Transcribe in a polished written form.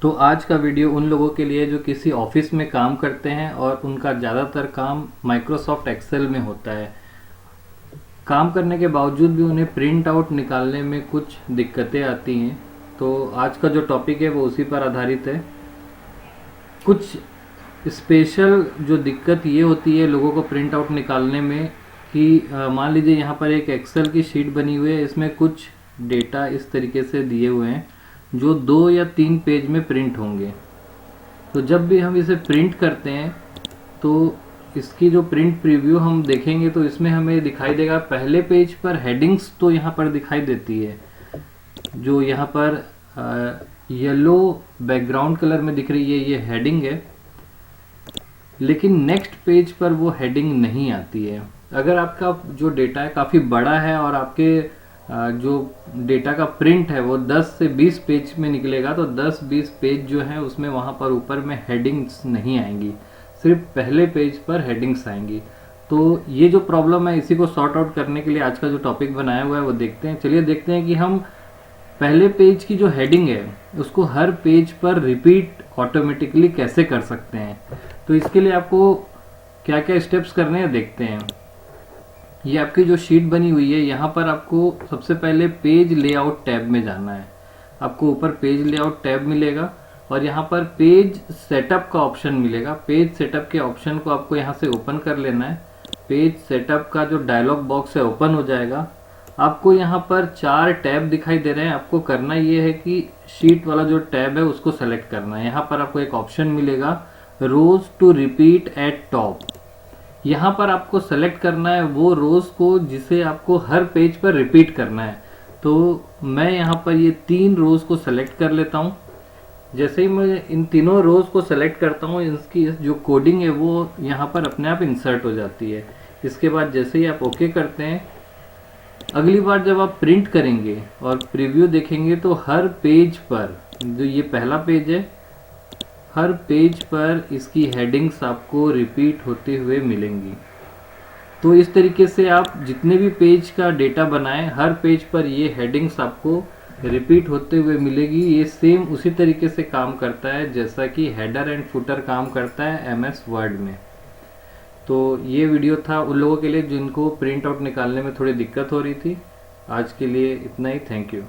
तो आज का वीडियो उन लोगों के लिए जो किसी ऑफिस में काम करते हैं और उनका ज़्यादातर काम माइक्रोसॉफ्ट एक्सेल में होता है। काम करने के बावजूद भी उन्हें प्रिंट आउट निकालने में कुछ दिक्कतें आती हैं। तो आज का जो टॉपिक है वो उसी पर आधारित है। कुछ स्पेशल जो दिक्कत ये होती है लोगों को प्रिंट आउट निकालने में कि मान लीजिए यहाँ पर एक एक्सेल की शीट बनी हुई है, इसमें कुछ डेटा इस तरीके से दिए हुए हैं जो 2 या 3 पेज में प्रिंट होंगे। तो जब भी हम इसे प्रिंट करते हैं तो इसकी जो प्रिंट प्रीव्यू हम देखेंगे तो इसमें हमें दिखाई देगा पहले पेज पर हेडिंग्स तो यहाँ पर दिखाई देती है, जो यहाँ पर येलो बैकग्राउंड कलर में दिख रही है, ये हेडिंग है। लेकिन नेक्स्ट पेज पर वो हेडिंग नहीं आती है। अगर आपका जो डेटा है काफ़ी बड़ा है और आपके जो डेटा का प्रिंट है वो 10 से 20 पेज में निकलेगा तो 10-20 पेज जो है उसमें वहाँ पर ऊपर में हेडिंग्स नहीं आएंगी, सिर्फ पहले पेज पर हेडिंग्स आएंगी। तो ये जो प्रॉब्लम है इसी को सॉर्ट आउट करने के लिए आज का जो टॉपिक बनाया हुआ है वो देखते हैं। चलिए देखते हैं कि हम पहले पेज की जो हेडिंग है उसको हर पेज पर रिपीट ऑटोमेटिकली कैसे कर सकते हैं। तो इसके लिए आपको क्या क्या स्टेप्स करने हैं देखते हैं। ये आपकी जो शीट बनी हुई है, यहाँ पर आपको सबसे पहले पेज लेआउट टैब में जाना है। आपको ऊपर पेज लेआउट टैब मिलेगा और यहाँ पर पेज सेटअप का ऑप्शन मिलेगा। पेज सेटअप के ऑप्शन को आपको यहाँ से ओपन कर लेना है। पेज सेटअप का जो डायलॉग बॉक्स है ओपन हो जाएगा। आपको यहाँ पर 4 टैब दिखाई दे रहे हैं। आपको करना ये है कि शीट वाला जो टैब है उसको सेलेक्ट करना है। यहाँ पर आपको एक ऑप्शन मिलेगा रोज टू रिपीट एट टॉप। यहाँ पर आपको सेलेक्ट करना है वो रोज को जिसे आपको हर पेज पर रिपीट करना है। तो मैं यहाँ पर ये 3 रोज को सेलेक्ट कर लेता हूँ। जैसे ही मैं इन तीनों रोज को सेलेक्ट करता हूँ, इसकी जो कोडिंग है वो यहाँ पर अपने आप इंसर्ट हो जाती है। इसके बाद जैसे ही आप ओके करते हैं, अगली बार जब आप प्रिंट करेंगे और प्रीव्यू देखेंगे तो हर पेज पर, जो ये पहला पेज है, हर पेज पर इसकी हेडिंग्स आपको रिपीट होते हुए मिलेंगी। तो इस तरीके से आप जितने भी पेज का डेटा बनाएं हर पेज पर ये हेडिंग्स आपको रिपीट होते हुए मिलेगी। ये सेम उसी तरीके से काम करता है जैसा कि हेडर एंड फुटर काम करता है MS वर्ड में। तो ये वीडियो था उन लोगों के लिए जिनको प्रिंट आउट निकालने में थोड़ी दिक्कत हो रही थी। आज के लिए इतना ही। Thank you.